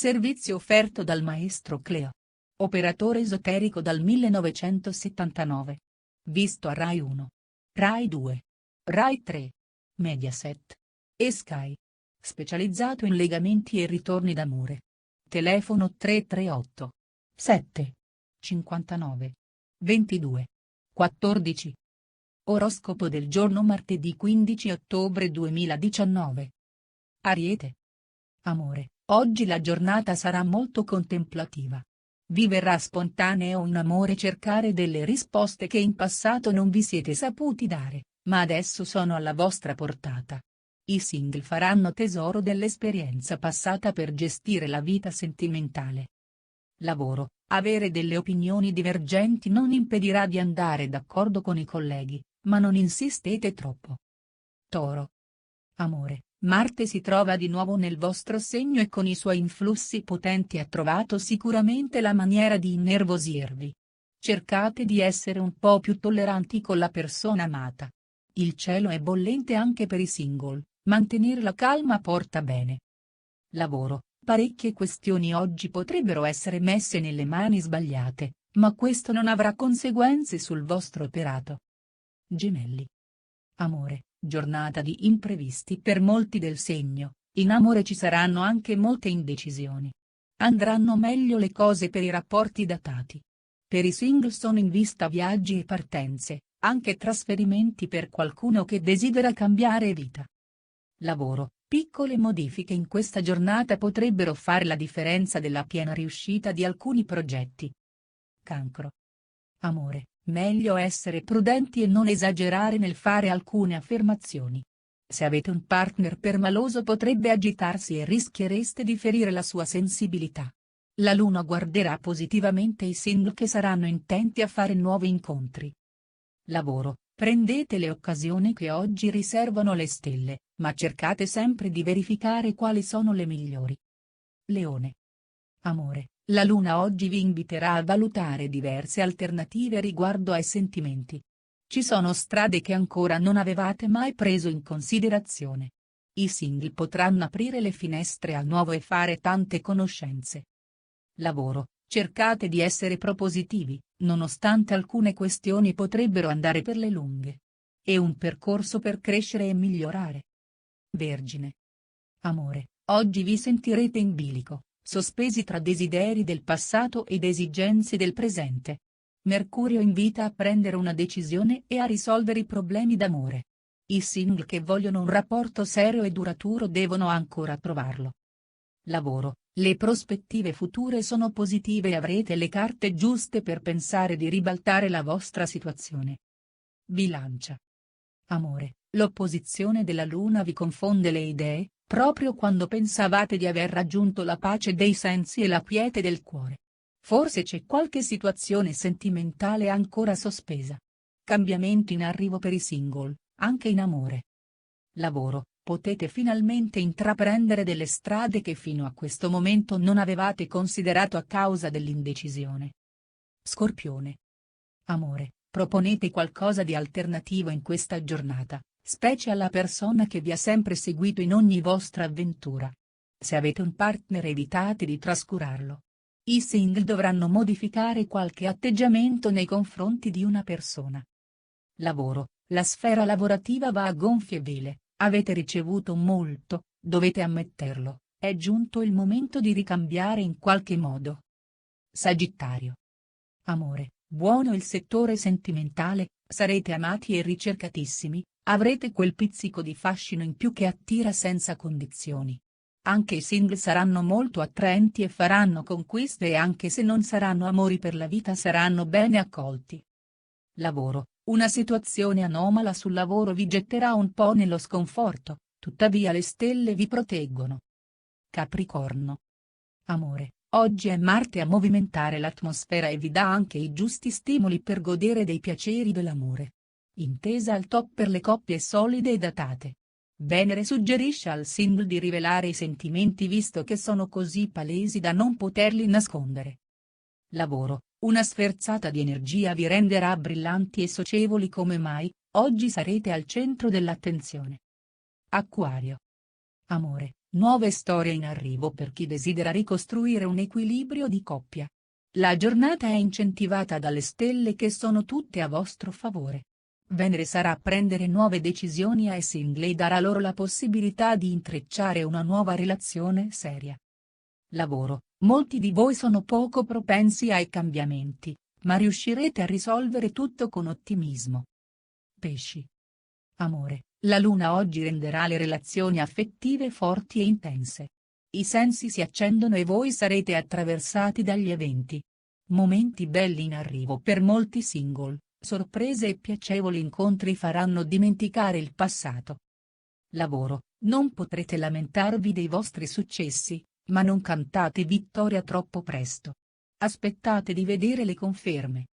Servizio offerto dal maestro Cleo. Operatore esoterico dal 1979. Visto a Rai 1. Rai 2. Rai 3. Mediaset. E Sky. Specializzato in legamenti e ritorni d'amore. Telefono 338 7 59 22 14. Oroscopo del giorno martedì 15 ottobre 2019. Ariete. Amore, oggi la giornata sarà molto contemplativa. Vi verrà spontaneo in amore cercare delle risposte che in passato non vi siete saputi dare, ma adesso sono alla vostra portata. I single faranno tesoro dell'esperienza passata per gestire la vita sentimentale. Lavoro, avere delle opinioni divergenti non impedirà di andare d'accordo con i colleghi, ma non insistete troppo. Toro. Amore, Marte si trova di nuovo nel vostro segno e con i suoi influssi potenti ha trovato sicuramente la maniera di innervosirvi. Cercate di essere un po' più tolleranti con la persona amata. Il cielo è bollente anche per i single, mantenere la calma porta bene. Lavoro, parecchie questioni oggi potrebbero essere messe nelle mani sbagliate, ma questo non avrà conseguenze sul vostro operato. Gemelli. Amore, giornata di imprevisti per molti del segno, in amore ci saranno anche molte indecisioni. Andranno meglio le cose per i rapporti datati. Per i single sono in vista viaggi e partenze, anche trasferimenti per qualcuno che desidera cambiare vita. Lavoro, piccole modifiche in questa giornata potrebbero fare la differenza della piena riuscita di alcuni progetti. Cancro. Amore, meglio essere prudenti e non esagerare nel fare alcune affermazioni. Se avete un partner permaloso potrebbe agitarsi e rischiereste di ferire la sua sensibilità. La luna guarderà positivamente i single che saranno intenti a fare nuovi incontri. Lavoro, prendete le occasioni che oggi riservano le stelle, ma cercate sempre di verificare quali sono le migliori. Leone. Amore, la luna oggi vi inviterà a valutare diverse alternative riguardo ai sentimenti. Ci sono strade che ancora non avevate mai preso in considerazione. I single potranno aprire le finestre al nuovo e fare tante conoscenze. Lavoro, cercate di essere propositivi, nonostante alcune questioni potrebbero andare per le lunghe. È un percorso per crescere e migliorare. Vergine. Amore, oggi vi sentirete in bilico, sospesi tra desideri del passato ed esigenze del presente. Mercurio invita a prendere una decisione e a risolvere i problemi d'amore. I single che vogliono un rapporto serio e duraturo devono ancora trovarlo. Lavoro, le prospettive future sono positive e avrete le carte giuste per pensare di ribaltare la vostra situazione. Bilancia. Amore, l'opposizione della luna vi confonde le idee, proprio quando pensavate di aver raggiunto la pace dei sensi e la quiete del cuore. Forse c'è qualche situazione sentimentale ancora sospesa. Cambiamento in arrivo per i single, anche in amore. Lavoro, potete finalmente intraprendere delle strade che fino a questo momento non avevate considerato a causa dell'indecisione. Scorpione. Amore, proponete qualcosa di alternativo in questa giornata, specie alla persona che vi ha sempre seguito in ogni vostra avventura. Se avete un partner evitate di trascurarlo. I single dovranno modificare qualche atteggiamento nei confronti di una persona. Lavoro, la sfera lavorativa va a gonfie vele, avete ricevuto molto, dovete ammetterlo, è giunto il momento di ricambiare in qualche modo. Sagittario. Amore, buono il settore sentimentale, sarete amati e ricercatissimi, avrete quel pizzico di fascino in più che attira senza condizioni. Anche i single saranno molto attraenti e faranno conquiste e anche se non saranno amori per la vita saranno bene accolti. Lavoro, una situazione anomala sul lavoro vi getterà un po' nello sconforto, tuttavia le stelle vi proteggono. Capricorno. Amore, oggi è Marte a movimentare l'atmosfera e vi dà anche i giusti stimoli per godere dei piaceri dell'amore. Intesa al top per le coppie solide e datate. Venere suggerisce al single di rivelare i sentimenti visto che sono così palesi da non poterli nascondere. Lavoro, una sferzata di energia vi renderà brillanti e socievoli come mai, oggi sarete al centro dell'attenzione. Acquario. Amore, Nuove storie in arrivo per chi desidera ricostruire un equilibrio di coppia. La giornata è incentivata dalle stelle che sono tutte a vostro favore. Venere sarà a prendere nuove decisioni ai single e darà loro la possibilità di intrecciare una nuova relazione seria. Lavoro: molti di voi sono poco propensi ai cambiamenti, ma riuscirete a risolvere tutto con ottimismo. Pesci. Amore: la luna oggi renderà le relazioni affettive forti e intense. I sensi si accendono e voi sarete attraversati dagli eventi. Momenti belli in arrivo per molti single, sorprese e piacevoli incontri faranno dimenticare il passato. Lavoro: non potrete lamentarvi dei vostri successi, ma non cantate vittoria troppo presto. Aspettate di vedere le conferme.